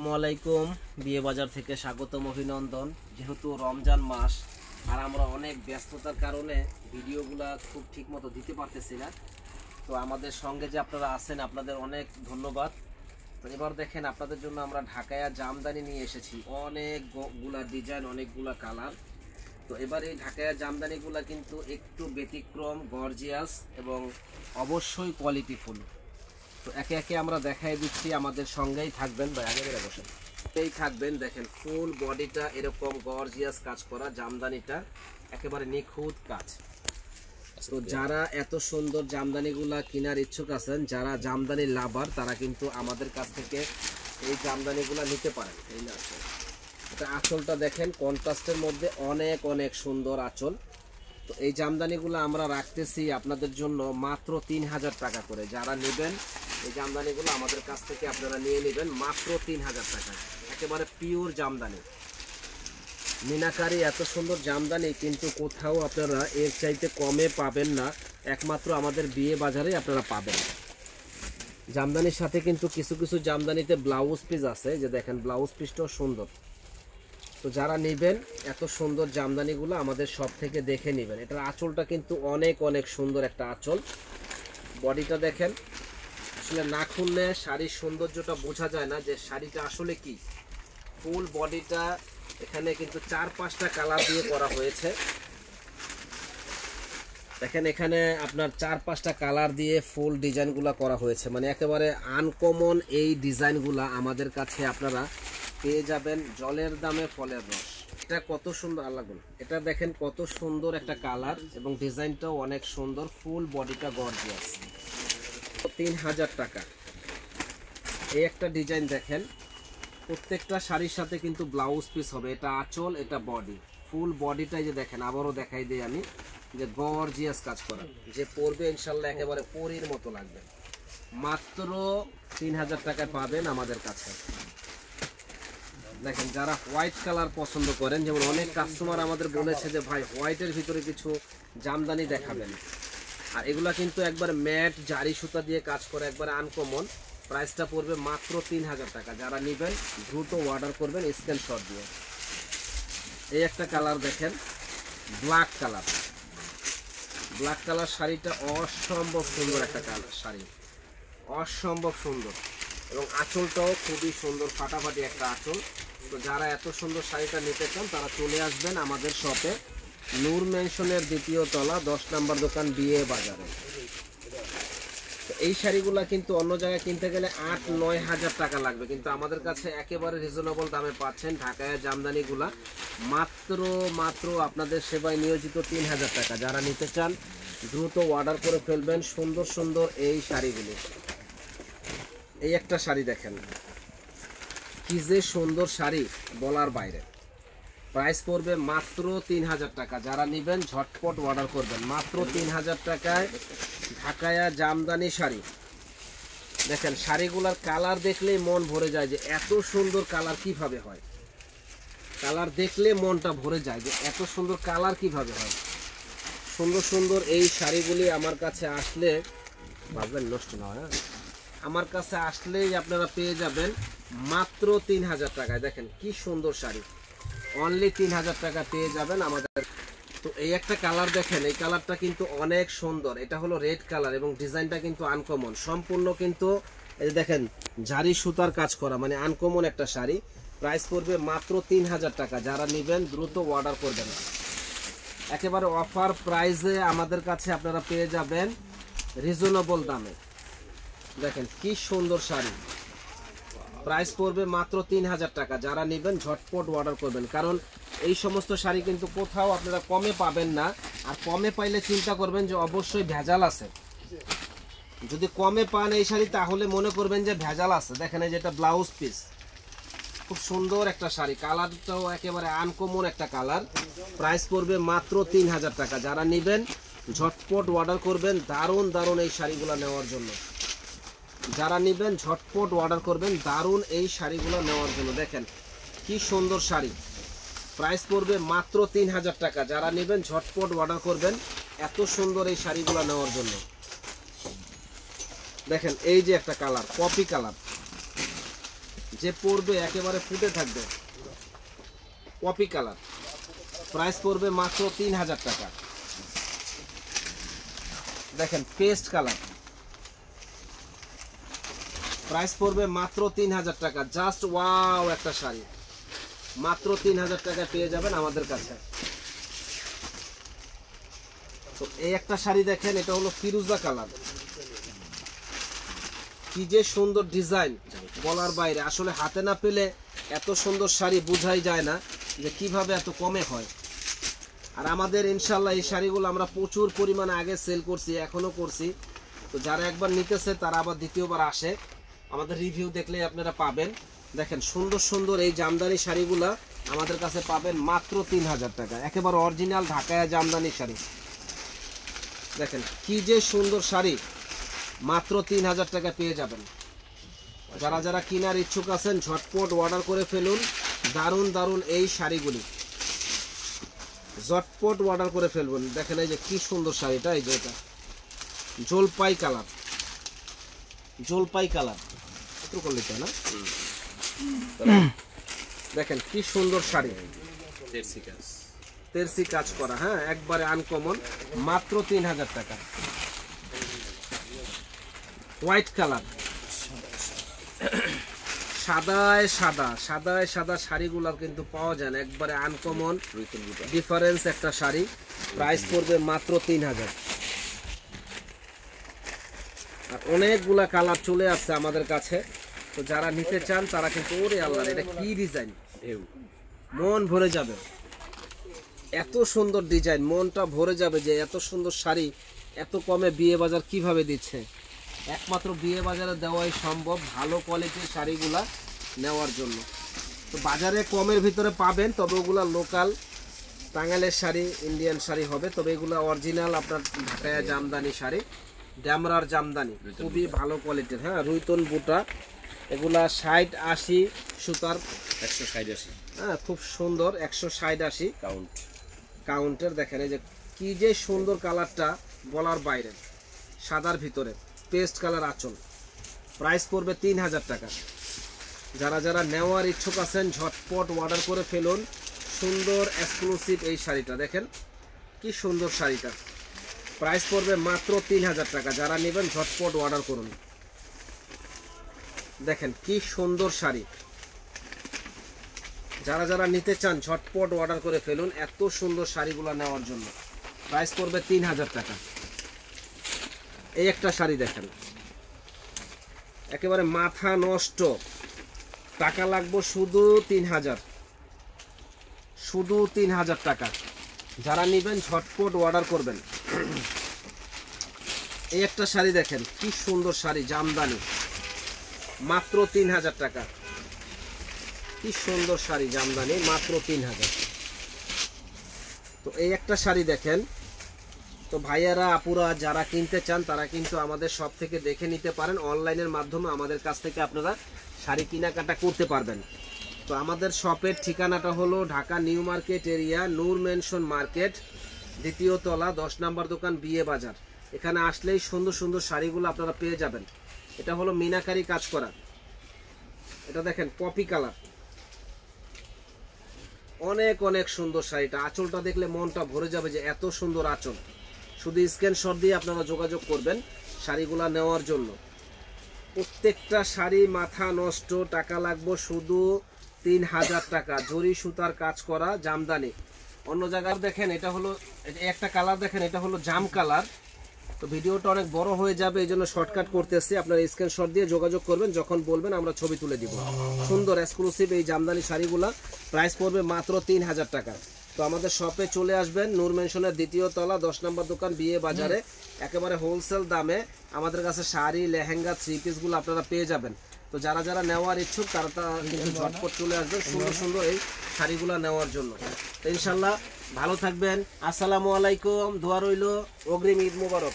আসসালামু আলাইকুম। বিয়ে বাজার থেকে স্বাগতম, অভিনন্দন। যেহেতু রমজান মাস আর আমরা অনেক ব্যস্ততার কারণে ভিডিওগুলা খুব ঠিকমতো দিতে পারতেছি না, তো আমাদের সঙ্গে যে আপনারা আছেন আপনাদের অনেক ধন্যবাদ। তো এবার দেখেন আপনাদের জন্য আমরা ঢাকায়া জামদানি নিয়ে এসেছি, অনেকগুলা ডিজাইন, অনেকগুলা কালার। তো এবার এই ঢাকায়া জামদানিগুলা কিন্তু একটু ব্যতিক্রম, গর্জিয়াস এবং অবশ্যই কোয়ালিটিফুল। তো একে একে আমরা দেখাই দিচ্ছি, আমাদের সঙ্গেই থাকবেন বা আগে বেড়ে বসেন এই থাকবেন। দেখেন ফুল বডিটা এরকম গর্জিয়াস কাজ করা, জামদানিটা একেবারে নিখুঁত কাজ। তো যারা এত সুন্দর জামদানিগুলা কেনার ইচ্ছুক আছেন, যারা জামদানি লাভার, তারা কিন্তু আমাদের কাছ থেকে এই জামদানিগুলা নিতে পারেন। এই না এটা আঁচলটা দেখেন, কন্ট্রাস্টের মধ্যে অনেক অনেক সুন্দর আঁচল। তো এই জামদানিগুলো আমরা রাখতেছি আপনাদের জন্য মাত্র 3000 টাকা করে। যারা নেবেন এই জামদানিগুলো আমাদের কাছ থেকে আপনারা নিয়ে নেবেন মাত্র 3000 টাকা। একেবারে পিওর জামদানি, মিনাকারি এত সুন্দর জামদানি কিন্তু কোথাও আপনারা এর চাইতে কমে পাবেন না, একমাত্র আমাদের বিয়ে বাজারে আপনারা পাবেন। জামদানির সাথে কিন্তু কিছু কিছু জামদানিতে ব্লাউজ পিস আছে, যে দেখেন ব্লাউজ পিসটাও সুন্দর। তো যারা নেবেন এত সুন্দর জামদানিগুলো আমাদের সব থেকে দেখে নেবেন। এটার আঁচলটা কিন্তু অনেক অনেক সুন্দর একটা আঁচল। বডিটা দেখেন, আসলে না খুললে শাড়ির সৌন্দর্যটা বোঝা যায় না যে শাড়িটা আসলে কি। ফুল বডিটা এখানে কিন্তু 4-5টা কালার দিয়ে করা হয়েছে। দেখেন এখানে আপনার 4-5টা কালার দিয়ে ফুল ডিজাইনগুলো করা হয়েছে, মানে একেবারে আনকমন এই ডিজাইনগুলা আমাদের কাছে আপনারা পেয়ে যাবেন জলের দামে ফলের রস। এটা কত সুন্দর আল্লাহ, এটা দেখেন কত সুন্দর একটা কালার এবং ডিজাইনটাও অনেক সুন্দর। ফুল বডিটা গর্জিয়াস, 3000 টাকা। এই একটা ডিজাইন দেখেন, প্রত্যেকটা শাড়ির সাথে কিন্তু ব্লাউজ পিস হবে। এটা আঁচল, এটা বডি, ফুল বডিটাই যে দেখেন, আবারও দেখাই দিই আমি, যে গর্জিয়াস কাজ করা, যে পরবে ইনশাল্লাহ একেবারে পরীর মতো লাগবে। মাত্র 3000 টাকায় পাবেন আমাদের কাছে। দেখেন যারা হোয়াইট কালার পছন্দ করেন, যেমন অনেক কাস্টমার আমাদের বলেছে যে ভাই হোয়াইটের ভিতরে কিছু জামদানি দেখাবেন, আর এগুলা কিন্তু একবার ম্যাট জারি সুতা দিয়ে কাজ করে, একবার আনকমন। প্রাইসটা পড়বে মাত্র 3000 টাকা। যারা নেবেন দ্রুত অর্ডার করবেন স্ক্রিনশট দিয়ে। এই একটা কালার দেখেন, ব্ল্যাক কালার। ব্ল্যাক কালার শাড়িটা অসম্ভব সুন্দর একটা কালার শাড়ি, অসম্ভব সুন্দর, এবং আঁচলটাও খুবই সুন্দর, ফাটাফাটি একটা আঁচল। তো যারা এত সুন্দর শাড়িটা নিতে চান তারা চলে আসবেন আমাদের শপে, নূর মেনশনের 2য় তলা, 10 নম্বর দোকান, বিয়ে বাজারে। তো এই শাড়িগুলা কিন্তু অন্য জায়গায় কিনতে গেলে 8-9 হাজার টাকা লাগবে, কিন্তু আমাদের কাছে একেবারে রিজনেবল দামে পাচ্ছেন ঢাকায় জামদানিগুলা মাত্র আপনাদের সেবায় নিয়োজিত 3000 টাকা। যারা নিতে চান দ্রুত অর্ডার করে ফেলবেন সুন্দর সুন্দর এই শাড়িগুলি। এই একটা শাড়ি দেখেন, কি যে সুন্দর শাড়ি বলার বাইরে। প্রাইস পড়বে মাত্র 3000 টাকা। যারা নেবেন ঝটপট অর্ডার করবেন, মাত্র 3000 টাকায় ঢাকায়া জামদানি শাড়ি। দেখেন শাড়িগুলার কালার দেখলেই মন ভরে যায়, যে এত সুন্দর কালার কিভাবে হয়। কালার দেখলে মনটা ভরে যায় যে এত সুন্দর কালার কিভাবে হয়। সুন্দর সুন্দর এই শাড়িগুলি আমার কাছে আসলে ভাববেন নষ্ট না হয়, আমার কাছে আসলেই আপনারা পেয়ে যাবেন মাত্র 3000 টাকায়। দেখেন কি সুন্দর শাড়ি, অনলি 3000 টাকা পেয়ে যাবেন আমাদের। তো এই একটা কালার দেখেন, এই কালারটা কিন্তু অনেক সুন্দর। এটা হলো রেড কালার এবং ডিজাইনটা কিন্তু আনকমন, সম্পূর্ণ কিন্তু এই দেখেন জারি সুতার কাজ করা, মানে আনকমন একটা শাড়ি। প্রাইস পড়বে মাত্র 3000 টাকা। যারা নেবেন দ্রুত অর্ডার করবেন, একেবারে অফার প্রাইসে আমাদের কাছে আপনারা পেয়ে যাবেন রিজনেবল দামে। দেখেন কি সুন্দর শাড়ি, প্রাইস পড়বে মাত্র 3000 টাকা। যারা নেবেন ঝটপট অর্ডার করবেন, কারণ এই সমস্ত শাড়ি কিন্তু কোথাও আপনারা কমে পাবেন না। আর কমে পাইলে চিন্তা করবেন যে অবশ্যই ভেজাল আছে। যদি কমে পান এই শাড়ি তাহলে মনে করবেন যে ভেজাল আছে। দেখেন এই যেটা ব্লাউজ পিস, খুব সুন্দর একটা শাড়ি, কালারটাও একেবারে আনকমন একটা কালার। প্রাইস পড়বে মাত্র 3000 টাকা। যারা নেবেন ঝটপট অর্ডার করবেন দারুণ দারুণ এই শাড়িগুলো নেওয়ার জন্য। যারা নেবেন ঝটপট অর্ডার করবেন দারুণ এই শাড়িগুলো নেওয়ার জন্য। দেখেন কি সুন্দর শাড়ি, প্রাইস পড়বে মাত্র 3000 টাকা। যারা নেবেন ঝটপট অর্ডার করবেন এত সুন্দর এই শাড়িগুলো নেওয়ার জন্য। দেখেন এই যে একটা কালার, কফি কালার, যে পরবে একেবারে ফুটে থাকবে। কপি কালার, প্রাইস পড়বে মাত্র 3000 টাকা। দেখেন পেস্ট কালার, প্রাইস পড়বে মাত্র 3000 টাকা। জাস্ট ওয়াও একটা শাড়ি, মাত্র 3000 টাকা পেয়ে যাবেন আমাদের কাছে। তো এই একটা শাড়ি দেখেন, এটা হলো ফিরোজা কালার, কি যে সুন্দর ডিজাইন বলার বাইরে। আসলে হাতে না পেলে এত সুন্দর শাড়ি বোঝাই যায় না যে কিভাবে এত কমে হয়। আর আমাদের ইনশাল্লাহ এই শাড়িগুলো আমরা প্রচুর পরিমাণে আগে সেল করছি, এখনো করছি। তো যারা একবার নিতেছে তারা আবার দ্বিতীয়বার আসে, আমাদের রিভিউ দেখলেই আপনারা পাবেন। দেখেন সুন্দর সুন্দর এই জামদানি শাড়িগুলা আমাদের কাছে পাবেন মাত্র 3000 টাকা। একেবারে অরিজিনাল ঢাকায়া জামদানি শাড়ি। দেখেন কি যে সুন্দর শাড়ি, মাত্র 3000 টাকা পেয়ে যাবেন। যারা যারা কেনার ইচ্ছুক আছেন ঝটপট অর্ডার করে ফেলুন। দারুণ দারুণ এই শাড়িগুলি ঝটপট অর্ডার করে ফেলবেন। দেখেন এই যে কি সুন্দর শাড়িটা, এই যে এটা জলপাই কালার, জলপাই কালার একটু করলে না। দেখেন কি সুন্দর শাড়ি, তেরসি কাজ করা, হ্যাঁ একবারে আনকমন, মাত্র 3000 টাকা। হোয়াইট কালার, সাদায় সাদা, সাদায় সাদা শাড়িগুলো কিন্তু পাওয়া যায় না, একবারে আনকমন ডিফারেন্স একটা শাড়ি। প্রাইস পড়বে মাত্র 3000। আর অনেকগুলা কালার চলে আসছে আমাদের কাছে, তো যারা নিতে চান তারা কিন্তু, ওরে আল্লাহ এটা কি ডিজাইন, মন ভরে যাবে। এত সুন্দর ডিজাইন, মনটা ভরে যাবে যে এত সুন্দর শাড়ি এত কমে বিয়ে বাজার কিভাবে দিচ্ছে। একমাত্র বিয়ে বাজারে দেওয়াই সম্ভব ভালো কোয়ালিটির শাড়িগুলা নেওয়ার জন্য। তো বাজারে কমের ভিতরে পাবেন, তবে ওগুলা লোকাল টাঙ্গাইলের শাড়ি, ইন্ডিয়ান শাড়ি হবে। তবে এগুলো অরিজিনাল আপনার ঢাকায়া জামদানি শাড়ি, ড্যামরার জামদানি, খুবই ভালো কোয়ালিটির। হ্যাঁ রুইতন বুটা, এগুলা 60-80 সুতার, 160-80, হ্যাঁ খুব সুন্দর, 160-80 কাউন্টের। দেখেন এই যে কি যে সুন্দর কালারটা বলার বাইরে, সাদার ভিতরে পেস্ট কালার আঁচল। প্রাইস পড়বে 3000 টাকা। যারা যারা নেওয়ার ইচ্ছুক আছেন ঝটপট অর্ডার করে ফেলুন। সুন্দর এক্সক্লুসিভ এই শাড়িটা দেখেন কি সুন্দর শাড়িটা, প্রাইস পড়বে মাত্র 3000 টাকা। যারা নেবেন ঝটপট অর্ডার করুন। দেখেন কি সুন্দর শাড়ি, যারা যারা নিতে চান ঝটপট অর্ডার করে ফেলুন এত সুন্দর শাড়িগুলো নেওয়ার জন্য। প্রাইস পড়বে 3000 টাকা। এই একটা শাড়ি দেখেন, একেবারে মাথা নষ্ট, টাকা লাগবে শুধু 3000, শুধু 3000 টাকা। যারা নেবেন ঝটপট অর্ডার করবেন। এই একটা শাড়ি দেখেন কি সুন্দর শাড়ি, জামদানি, মাত্র 3000 টাকা। কি সুন্দর শাড়ি জামদানি, মাত্র 3000। তো এই একটা শাড়ি দেখেন। তো ভাইয়ারা আপুরা যারা কিনতে চান তারা কিন্তু আমাদের শপ থেকে দেখে নিতে পারেন। অনলাইনের মাধ্যমে আমাদের কাছ থেকে আপনারা শাড়ি কেনাকাটা করতে পারবেন। তো আমাদের শপের ঠিকানাটা হলো ঢাকা নিউ মার্কেট এরিয়া, নূর মেনশন মার্কেট, 2য় তলা, 10 নম্বর দোকান, বিয়ে বাজার। এখানে আসলেই সুন্দর সুন্দর শাড়িগুলো আপনারা পেয়ে যাবেন। এটা হলো মিনাকারি কাজ করা, এটা দেখেন কপি কালার, অনেক অনেক সুন্দর শাড়িটা। আঁচলটা দেখলে মনটা ভরে যাবে যে এত সুন্দর আঁচল। শুধু স্ক্রিনশট দিয়ে আপনারা যোগাযোগ করবেন শাড়িগুলা নেওয়ার জন্য। প্রত্যেকটা শাড়ি মাথা নষ্ট, টাকা লাগবে শুধু 3000 টাকা। জরি সুতার কাজ করা জামদানি। অন্য জায়গায় দেখেন এটা হলো একটা কালার, দেখেন এটা হলো জাম কালার। তো ভিডিওটা অনেক বড় হয়ে যাবে, এই জন্য শর্টকাট করতেছি। আপনারা স্ক্রিনশট দিয়ে যোগাযোগ করবেন, যখন বলবেন আমরা ছবি তুলে দিব। সুন্দর এক্সক্লুসিভ এই জামদানি শাড়িগুলা প্রাইস পড়বে মাত্র 3000 টাকা। তো আমাদের শপে চলে আসবেন, নূর মেনশনের 2য় তলা, 10 নম্বর দোকান, বিয়ে বাজারে। একেবারে হোলসেল দামে আমাদের কাছে শাড়ি, লেহেঙ্গা, 3 পিসগুলো আপনারা পেয়ে যাবেন। তো যারা যারা নেওয়ার ইচ্ছুক তারা কিন্তু ঝটপট চলে আসবেন সুন্দর সুন্দর এই শাড়িগুলো নেওয়ার জন্য। তো ইনশাল্লাহ ভালো থাকবেন। আসসালামু আলাইকুম, দোয়া রইল, অগ্রিম ঈদ মোবারক।